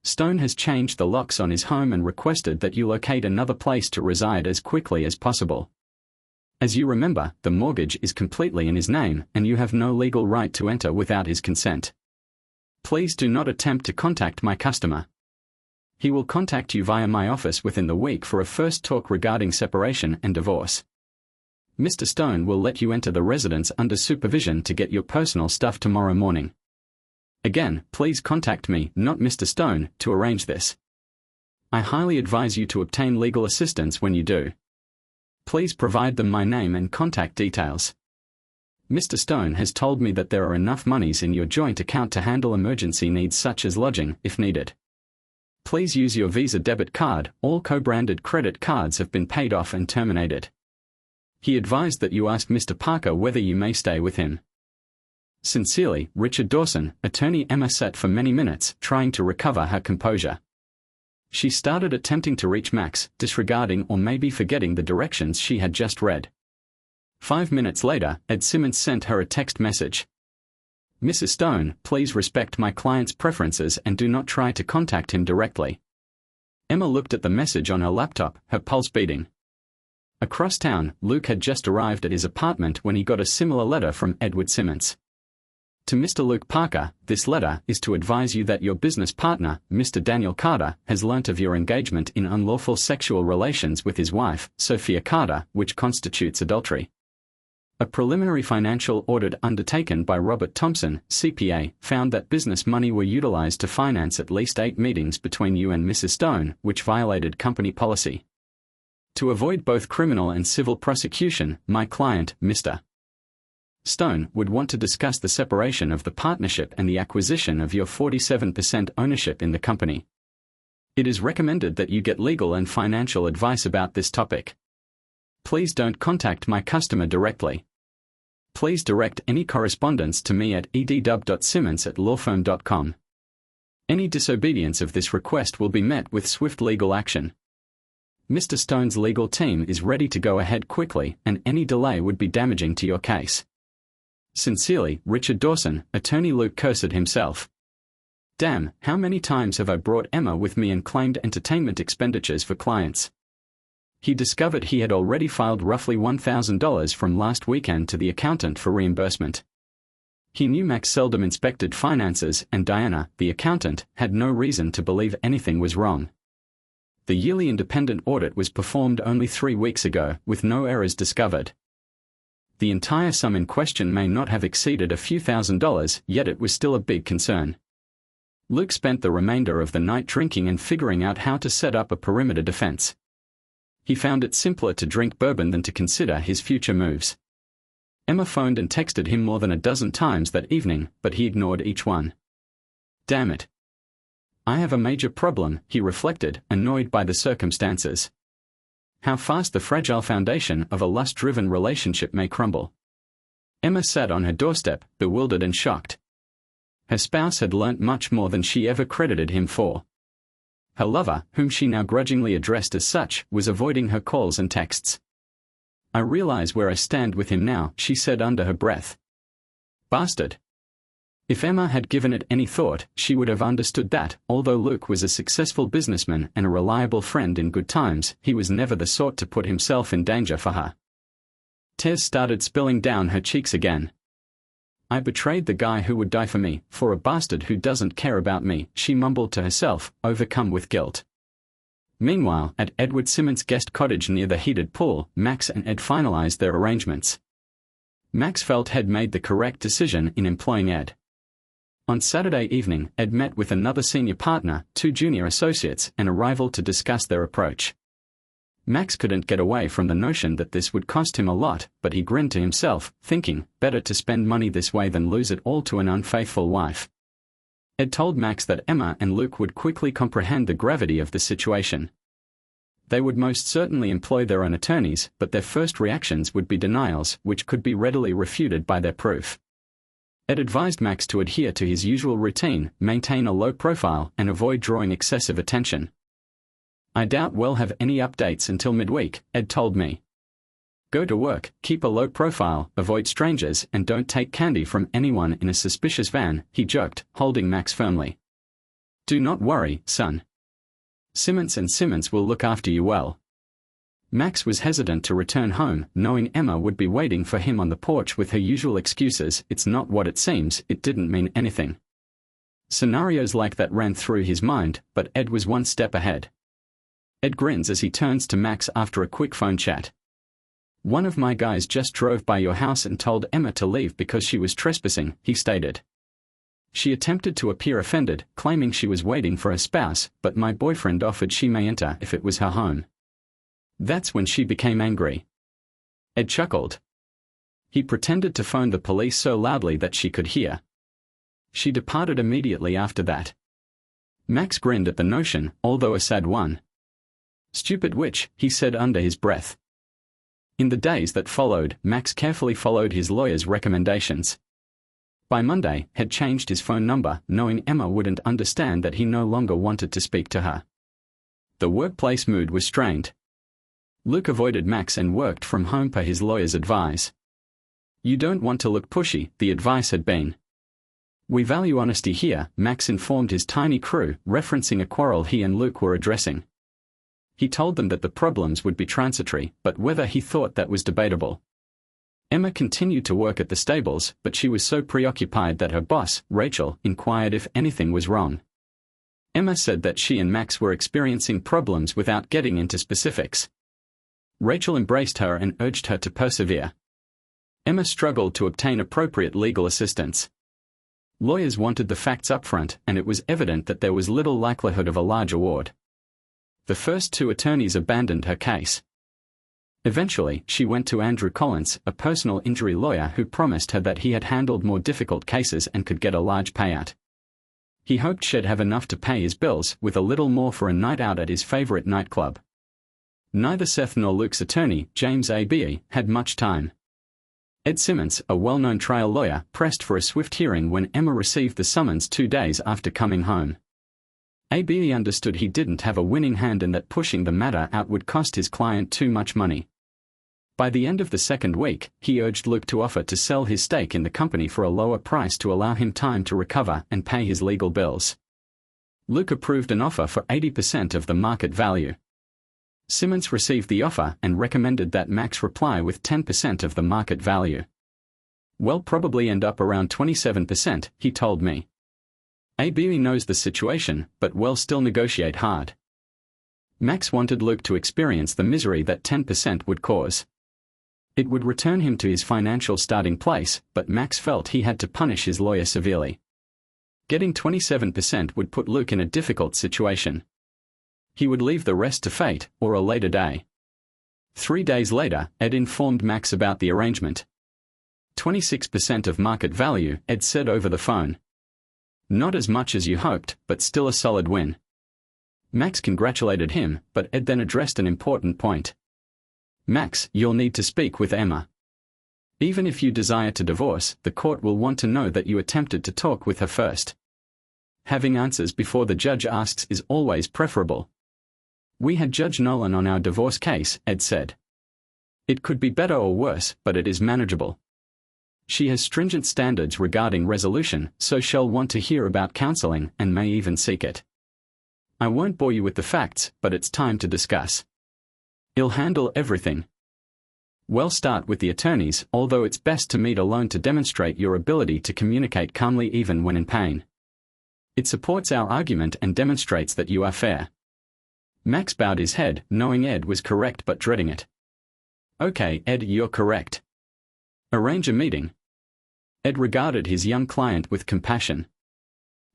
S1: Stone has changed the locks on his home and requested that you locate another place to reside as quickly as possible. As you remember, the mortgage is completely in his name, and you have no legal right to enter without his consent. Please do not attempt to contact my customer. He will contact you via my office within the week for a first talk regarding separation and divorce. Mr. Stone will let you enter the residence under supervision to get your personal stuff tomorrow morning. Again, please contact me, not Mr. Stone, to arrange this. I highly advise you to obtain legal assistance when you do. Please provide them my name and contact details. Mr. Stone has told me that there are enough monies in your joint account to handle emergency needs such as lodging, if needed. Please use your Visa debit card. All co-branded credit cards have been paid off and terminated. He advised that you ask Mr. Parker whether you may stay with him. Sincerely, Richard Dawson. Attorney Emma sat for many minutes, trying to recover her composure. She started attempting to reach Max, disregarding or maybe forgetting the directions she had just read. 5 minutes later, Ed Simmons sent her a text message. "Mrs. Stone, please respect my client's preferences and do not try to contact him directly." Emma looked at the message on her laptop, her pulse beating. Across town, Luke had just arrived at his apartment when he got a similar letter from Edward Simmons. To Mr. Luke Parker, this letter is to advise you that your business partner, Mr. Daniel Carter, has learnt of your engagement in unlawful sexual relations with his wife, Sophia Carter, which constitutes adultery. A preliminary financial audit undertaken by Robert Thompson, CPA, found that business money were utilized to finance at least 8 meetings between you and Mrs. Stone, which violated company policy. To avoid both criminal and civil prosecution, my client, Mr. Stone, would want to discuss the separation of the partnership and the acquisition of your 47% ownership in the company. It is recommended that you get legal and financial advice about this topic. Please don't contact my customer directly. Please direct any correspondence to me at edw.simmons@lawfirm.com. Any disobedience of this request will be met with swift legal action. Mr. Stone's legal team is ready to go ahead quickly, and any delay would be damaging to your case. Sincerely, Richard Dawson. Attorney Luke cursed himself. Damn, how many times have I brought Emma with me and claimed entertainment expenditures for clients? He discovered he had already filed roughly $1,000 from last weekend to the accountant for reimbursement. He knew Max seldom inspected finances, and Diana, the accountant, had no reason to believe anything was wrong. The yearly independent audit was performed only 3 weeks ago, with no errors discovered. The entire sum in question may not have exceeded a few $1,000s, yet it was still a big concern. Luke spent the remainder of the night drinking and figuring out how to set up a perimeter defense. He found it simpler to drink bourbon than to consider his future moves. Emma phoned and texted him more than a dozen times that evening, but he ignored each one. Damn it. I have a major problem, he reflected, annoyed by the circumstances. How fast the fragile foundation of a lust-driven relationship may crumble. Emma sat on her doorstep, bewildered and shocked. Her spouse had learnt much more than she ever credited him for. Her lover, whom she now grudgingly addressed as such, was avoiding her calls and texts. I realize where I stand with him now, she said under her breath. Bastard. If Emma had given it any thought, she would have understood that, although Luke was a successful businessman and a reliable friend in good times, he was never the sort to put himself in danger for her. Tears started spilling down her cheeks again. I betrayed the guy who would die for me, for a bastard who doesn't care about me, she mumbled to herself, overcome with guilt. Meanwhile, at Edward Simmons' guest cottage near the heated pool, Max and Ed finalized their arrangements. Max felt had made the correct decision in employing Ed. On Saturday evening, Ed met with another senior partner, 2 junior associates, and a rival to discuss their approach. Max couldn't get away from the notion that this would cost him a lot, but he grinned to himself, thinking, better to spend money this way than lose it all to an unfaithful wife. Ed told Max that Emma and Luke would quickly comprehend the gravity of the situation. They would most certainly employ their own attorneys, but their first reactions would be denials, which could be readily refuted by their proof. Ed advised Max to adhere to his usual routine, maintain a low profile, and avoid drawing excessive attention. I doubt we'll have any updates until midweek, Ed told me. Go to work, keep a low profile, avoid strangers, and don't take candy from anyone in a suspicious van, he joked, holding Max firmly. Do not worry, son. Simmons and Simmons will look after you well. Max was hesitant to return home, knowing Emma would be waiting for him on the porch with her usual excuses. It's not what it seems, it didn't mean anything. Scenarios like that ran through his mind, but Ed was one step ahead. Ed grins as he turns to Max after a quick phone chat. One of my guys just drove by your house and told Emma to leave because she was trespassing, he stated. She attempted to appear offended, claiming she was waiting for her spouse, but my boyfriend offered she may enter if it was her home. That's when she became angry. Ed chuckled. He pretended to phone the police so loudly that she could hear. She departed immediately after that. Max grinned at the notion, although a sad one. Stupid witch, he said under his breath. In the days that followed, Max carefully followed his lawyer's recommendations. By Monday, had changed his phone number, knowing Emma wouldn't understand that he no longer wanted to speak to her. The workplace mood was strained. Luke avoided Max and worked from home per his lawyer's advice. You don't want to look pushy, the advice had been. We value honesty here, Max informed his tiny crew, referencing a quarrel he and Luke were addressing. He told them that the problems would be transitory, but whether he thought that was debatable. Emma continued to work at the stables, but she was so preoccupied that her boss, Rachel, inquired if anything was wrong. Emma said that she and Max were experiencing problems without getting into specifics. Rachel embraced her and urged her to persevere. Emma struggled to obtain appropriate legal assistance. Lawyers wanted the facts up front, and it was evident that there was little likelihood of a large award. The first 2 attorneys abandoned her case. Eventually, she went to Andrew Collins, a personal injury lawyer who promised her that he had handled more difficult cases and could get a large payout. He hoped she'd have enough to pay his bills, with a little more for a night out at his favorite nightclub. Neither Seth nor Luke's attorney, James Abe, had much time. Ed Simmons, a well-known trial lawyer, pressed for a swift hearing when Emma received the summons 2 days after coming home. Abe understood he didn't have a winning hand and that pushing the matter out would cost his client too much money. By the end of the 2nd week, he urged Luke to offer to sell his stake in the company for a lower price to allow him time to recover and pay his legal bills. Luke approved an offer for 80% of the market value. Simmons received the offer and recommended that Max reply with 10% of the market value. "We'll probably end up around 27%, he told me. ABE knows the situation, but we'll still negotiate hard." Max wanted Luke to experience the misery that 10% would cause. It would return him to his financial starting place, but Max felt he had to punish his lawyer severely. Getting 27% would put Luke in a difficult situation. He would leave the rest to fate, or a later day. 3 days later, Ed informed Max about the arrangement. 26% of market value, Ed said over the phone. "Not as much as you hoped, but still a solid win." Max congratulated him, but Ed then addressed an important point. "Max, you'll need to speak with Emma. Even if you desire to divorce, the court will want to know that you attempted to talk with her first. Having answers before the judge asks is always preferable. We had Judge Nolan on our divorce case," Ed said. "It could be better or worse, but it is manageable. She has stringent standards regarding resolution, so she'll want to hear about counseling and may even seek it. I won't bore you with the facts, but it's time to discuss. He'll handle everything. We'll start with the attorneys, although it's best to meet alone to demonstrate your ability to communicate calmly even when in pain. It supports our argument and demonstrates that you are fair." Max bowed his head, knowing Ed was correct but dreading it. "Okay, Ed, you're correct. Arrange a meeting." Ed regarded his young client with compassion.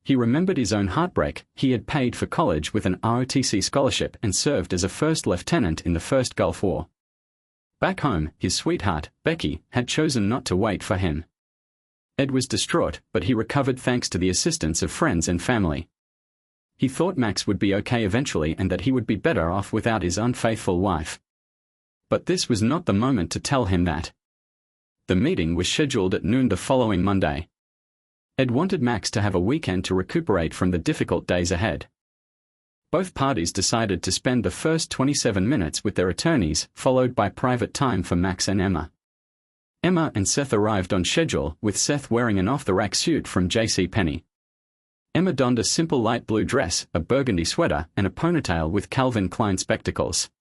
S1: He remembered his own heartbreak. He had paid for college with an ROTC scholarship and served as a first lieutenant in the First Gulf War. Back home, his sweetheart, Becky, had chosen not to wait for him. Ed was distraught, but he recovered thanks to the assistance of friends and family. He thought Max would be okay eventually and that he would be better off without his unfaithful wife. But this was not the moment to tell him that. The meeting was scheduled at noon the following Monday. Ed wanted Max to have a weekend to recuperate from the difficult days ahead. Both parties decided to spend the first 27 minutes with their attorneys, followed by private time for Max and Emma. Emma and Seth arrived on schedule, with Seth wearing an off-the-rack suit from JCPenney. Emma donned a simple light blue dress, a burgundy sweater, and a ponytail with Calvin Klein spectacles.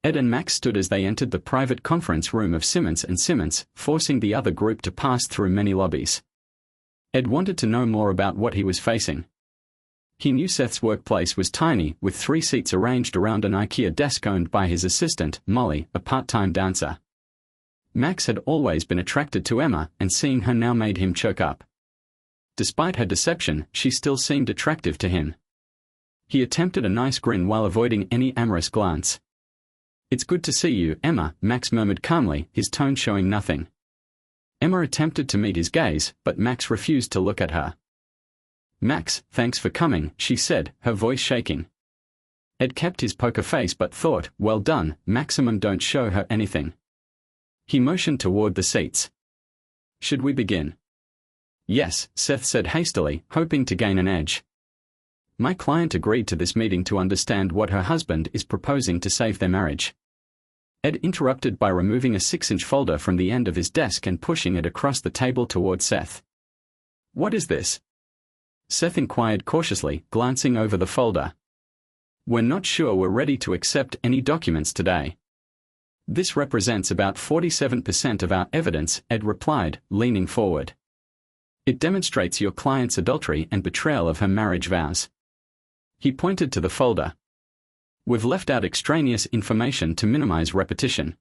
S1: Ed and Max stood as they entered the private conference room of Simmons & Simmons, forcing the other group to pass through many lobbies. Ed wanted to know more about what he was facing. He knew Seth's workplace was tiny, with 3 seats arranged around an IKEA desk owned by his assistant, Molly, a part-time dancer. Max had always been attracted to Emma, and seeing her now made him choke up. Despite her deception, she still seemed attractive to him. He attempted a nice grin while avoiding any amorous glance. "It's good to see you, Emma," Max murmured calmly, his tone showing nothing. Emma attempted to meet his gaze, but Max refused to look at her. "Max, thanks for coming," she said, her voice shaking. Ed kept his poker face but thought, "Well done, Maximum, don't show her anything." He motioned toward the seats. "Should we begin?" "Yes," Seth said hastily, hoping to gain an edge. "My client agreed to this meeting to understand what her husband is proposing to save their marriage." Ed interrupted by removing a 6-inch folder from the end of his desk and pushing it across the table toward Seth. "What is this?" Seth inquired cautiously, glancing over the folder. "We're not sure we're ready to accept any documents today. This represents about 47% of our evidence," Ed replied, leaning forward. "It demonstrates your client's adultery and betrayal of her marriage vows." He pointed to the folder. "We've left out extraneous information to minimize repetition.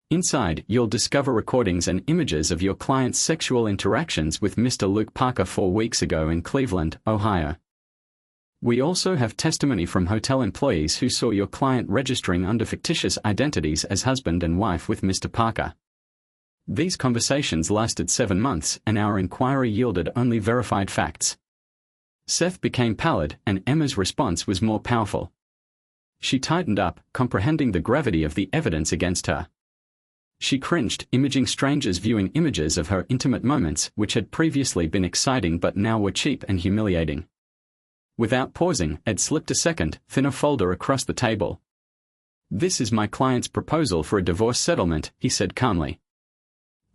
S1: Inside, you'll discover recordings and images of your client's sexual interactions with Mr. Luke Parker 4 weeks ago in Cleveland, Ohio. We also have testimony from hotel employees who saw your client registering under fictitious identities as husband and wife with Mr. Parker. These conversations lasted 7 months, and our inquiry yielded only verified facts." Seth became pallid, and Emma's response was more powerful. She tightened up, comprehending the gravity of the evidence against her. She cringed, imaging strangers viewing images of her intimate moments, which had previously been exciting but now were cheap and humiliating. Without pausing, Ed slipped a second, thinner folder across the table. "This is my client's proposal for a divorce settlement," he said calmly.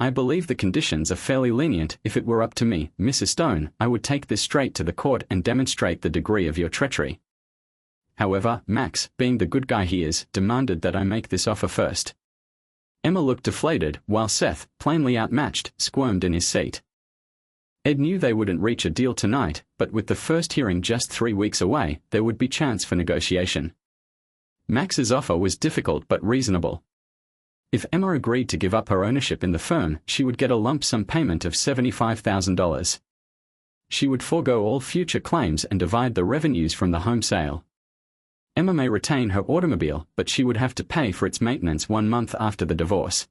S1: I believe the conditions are fairly lenient. If it were up to me, Mrs. Stone, I would take this straight to the court and demonstrate the degree of your treachery. However, Max, being the good guy he is, demanded that I make this offer first. Emma looked deflated, while Seth, plainly outmatched, squirmed in his seat. Ed knew they wouldn't reach a deal tonight, but with the first hearing just 3 weeks away, there would be chance for negotiation. Max's offer was difficult but reasonable. If Emma agreed to give up her ownership in the firm, she would get a lump sum payment of $75,000. She would forego all future claims and divide the revenues from the home sale. Emma may retain her automobile, but she would have to pay for its maintenance 1 month after the divorce.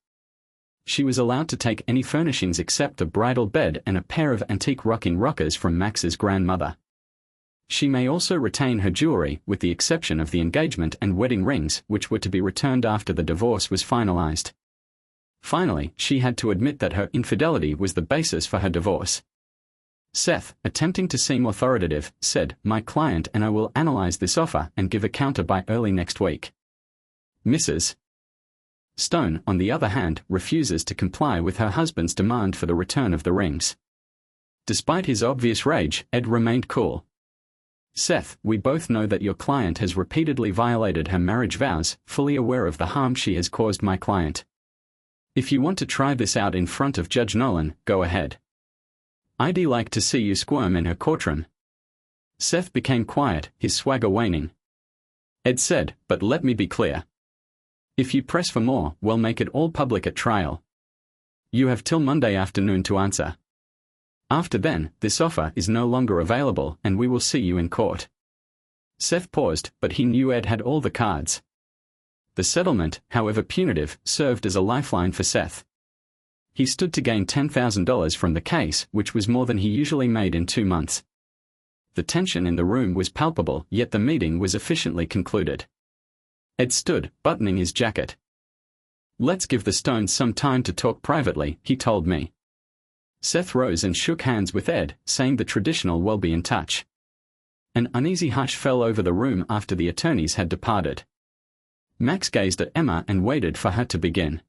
S1: She was allowed to take any furnishings except the bridal bed and a pair of antique rocking rockers from Max's grandmother. She may also retain her jewelry, with the exception of the engagement and wedding rings, which were to be returned after the divorce was finalized. Finally, she had to admit that her infidelity was the basis for her divorce. Seth, attempting to seem authoritative, said, "My client and I will analyze this offer and give a counter by early next week." Mrs. Stone, on the other hand, refuses to comply with her husband's demand for the return of the rings. Despite his obvious rage, Ed remained cool. "Seth, we both know that your client has repeatedly violated her marriage vows, fully aware of the harm she has caused my client. If you want to try this out in front of Judge Nolan, go ahead. I'd like to see you squirm in her courtroom." Seth became quiet, his swagger waning. Ed said, "But let me be clear. If you press for more, we'll make it all public at trial. You have till Monday afternoon to answer. After then, this offer is no longer available and we will see you in court." Seth paused, but he knew Ed had all the cards. The settlement, however punitive, served as a lifeline for Seth. He stood to gain $10,000 from the case, which was more than he usually made in 2 months. The tension in the room was palpable, yet the meeting was efficiently concluded. Ed stood, buttoning his jacket. "Let's give the Stones some time to talk privately," he told me. Seth rose and shook hands with Ed, saying the traditional "we'll be in touch." An uneasy hush fell over the room after the attorneys had departed. Max gazed at Emma and waited for her to begin.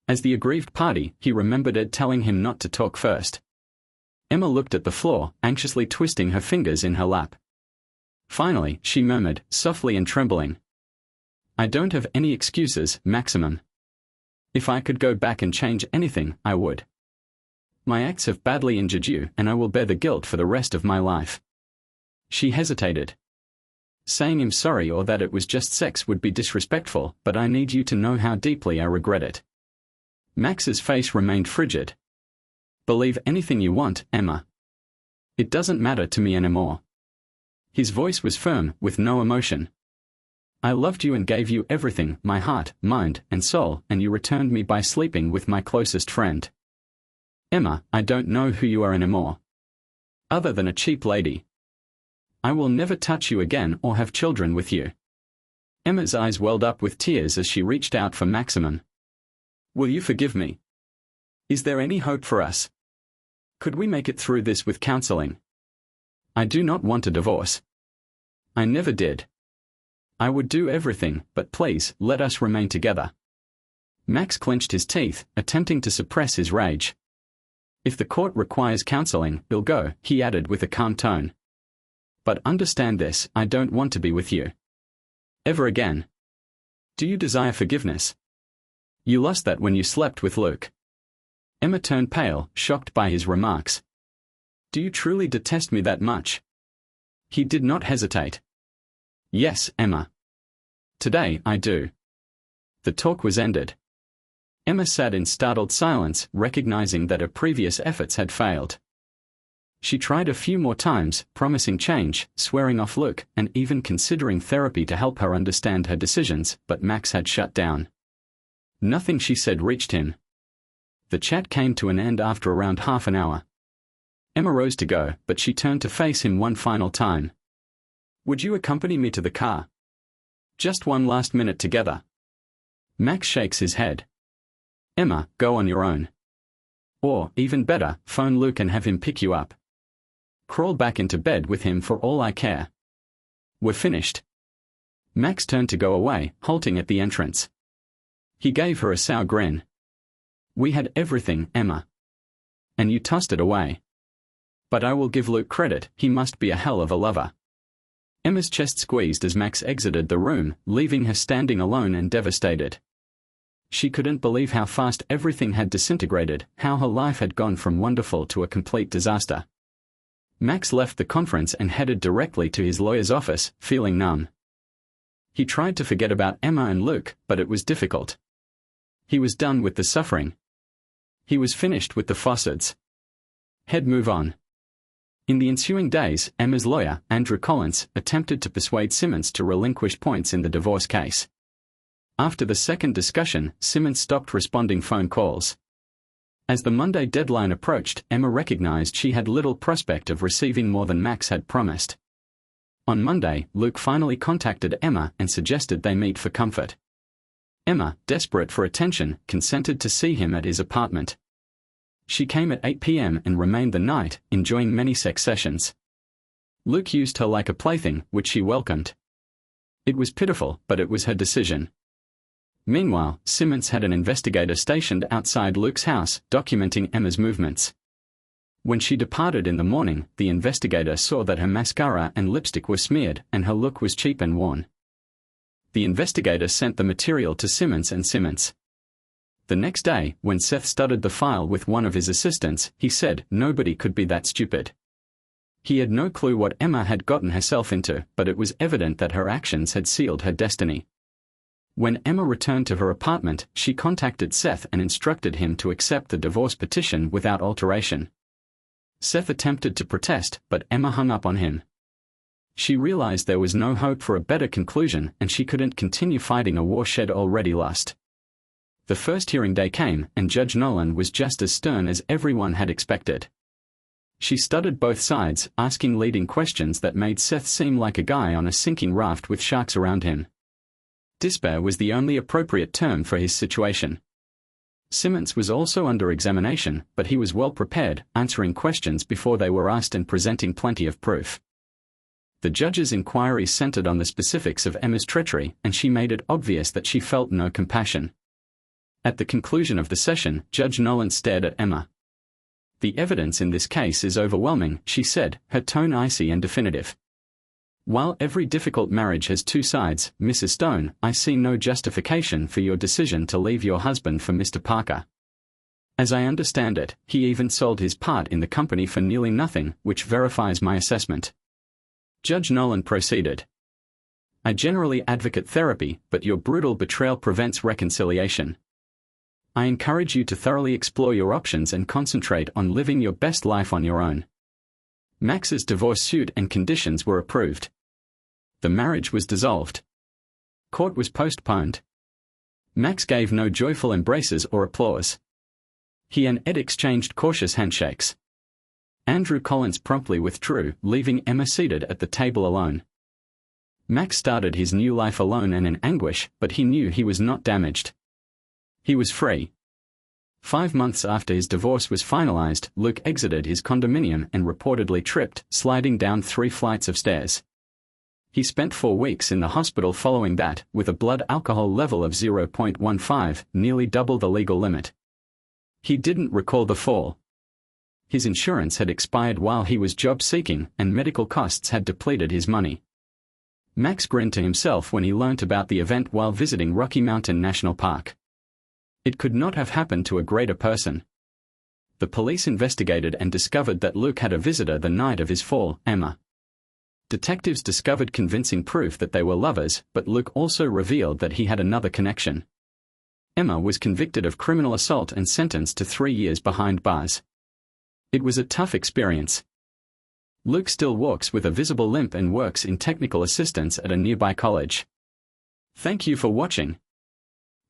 S1: As the aggrieved party, he remembered Ed telling him not to talk first. Emma looked at the floor, anxiously twisting her fingers in her lap. Finally, she murmured, softly and trembling, "I don't have any excuses, Maximum. If I could go back and change anything, I would. My acts have badly injured you, and I will bear the guilt for the rest of my life." She hesitated. "Saying I'm sorry or that it was just sex would be disrespectful, but I need you to know how deeply I regret it." Max's face remained frigid. "Believe anything you want, Emma. It doesn't matter to me anymore." His voice was firm, with no emotion. "I loved you and gave you everything, my heart, mind, and soul, and you returned me by sleeping with my closest friend. Emma, I don't know who you are anymore. Other than a cheap lady. I will never touch you again or have children with you." Emma's eyes welled up with tears as she reached out for Maximum. "Will you forgive me? Is there any hope for us? Could we make it through this with counseling? I do not want a divorce. I never did. I would do everything, but please, let us remain together." Max clenched his teeth, attempting to suppress his rage. "If the court requires counseling, we'll go," he added with a calm tone. "But understand this, I don't want to be with you ever again. Do you desire forgiveness? You lost that when you slept with Luke." Emma turned pale, shocked by his remarks. "Do you truly detest me that much?" He did not hesitate. "Yes, Emma. Today I do." The talk was ended. Emma sat in startled silence, recognizing that her previous efforts had failed. She tried a few more times, promising change, swearing off Luke, and even considering therapy to help her understand her decisions, but Max had shut down. Nothing she said reached him. The chat came to an end after around half an hour. Emma rose to go, but she turned to face him one final time. "Would you accompany me to the car? Just one last minute together." Max shakes his head. "Emma, go on your own. Or, even better, phone Luke and have him pick you up. Crawl back into bed with him for all I care. We're finished." Max turned to go away, halting at the entrance. He gave her a sour grin. We had everything, Emma. And you tossed it away. But I will give Luke credit, he must be a hell of a lover. Emma's chest squeezed as Max exited the room, leaving her standing alone and devastated. She couldn't believe how fast everything had disintegrated, how her life had gone from wonderful to a complete disaster. Max left the conference and headed directly to his lawyer's office, feeling numb. He tried to forget about Emma and Luke, but it was difficult. He was done with the suffering. He was finished with the Fosses. He'd move on. In the ensuing days, Emma's lawyer, Andrew Collins, attempted to persuade Simmons to relinquish points in the divorce case. After the second discussion, Simmons stopped responding phone calls. As the Monday deadline approached, Emma recognized she had little prospect of receiving more than Max had promised. On Monday, Luke finally contacted Emma and suggested they meet for comfort. Emma, desperate for attention, consented to see him at his apartment. She came at 8 p.m. and remained the night, enjoying many sex sessions. Luke used her like a plaything, which she welcomed. It was pitiful, but it was her decision. Meanwhile, Simmons had an investigator stationed outside Luke's house, documenting Emma's movements. When she departed in the morning, the investigator saw that her mascara and lipstick were smeared, and her look was cheap and worn. The investigator sent the material to Simmons and Simmons. The next day, when Seth studied the file with one of his assistants, he said nobody could be that stupid. He had no clue what Emma had gotten herself into, but it was evident that her actions had sealed her destiny. When Emma returned to her apartment, she contacted Seth and instructed him to accept the divorce petition without alteration. Seth attempted to protest, but Emma hung up on him. She realized there was no hope for a better conclusion, and she couldn't continue fighting a war she'd already lost. The first hearing day came, and Judge Nolan was just as stern as everyone had expected. She studied both sides, asking leading questions that made Seth seem like a guy on a sinking raft with sharks around him. Despair was the only appropriate term for his situation. Simmons was also under examination, but he was well prepared, answering questions before they were asked and presenting plenty of proof. The judge's inquiry centered on the specifics of Emma's treachery, and she made it obvious that she felt no compassion. At the conclusion of the session, Judge Nolan stared at Emma. "The evidence in this case is overwhelming," she said, her tone icy and definitive. "While every difficult marriage has two sides, Mrs. Stone, I see no justification for your decision to leave your husband for Mr. Parker. As I understand it, he even sold his part in the company for nearly nothing, which verifies my assessment." Judge Nolan proceeded. "I generally advocate therapy, but your brutal betrayal prevents reconciliation. I encourage you to thoroughly explore your options and concentrate on living your best life on your own." Max's divorce suit and conditions were approved. The marriage was dissolved. Court was postponed. Max gave no joyful embraces or applause. He and Ed exchanged cautious handshakes. Andrew Collins promptly withdrew, leaving Emma seated at the table alone. Max started his new life alone and in anguish, but he knew he was not damaged. He was free. 5 months after his divorce was finalized, Luke exited his condominium and reportedly tripped, sliding down 3 flights of stairs. He spent 4 weeks in the hospital following that, with a blood alcohol level of 0.15, nearly double the legal limit. He didn't recall the fall. His insurance had expired while he was job-seeking, and medical costs had depleted his money. Max grinned to himself when he learnt about the event while visiting Rocky Mountain National Park. It could not have happened to a greater person. The police investigated and discovered that Luke had a visitor the night of his fall, Emma. Detectives discovered convincing proof that they were lovers, but Luke also revealed that he had another connection. Emma was convicted of criminal assault and sentenced to 3 years behind bars. It was a tough experience. Luke still walks with a visible limp and works in technical assistance at a nearby college. Thank you for watching.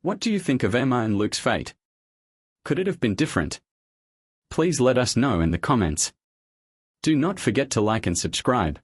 S1: What do you think of Emma and Luke's fate? Could it have been different? Please let us know in the comments. Do not forget to like and subscribe.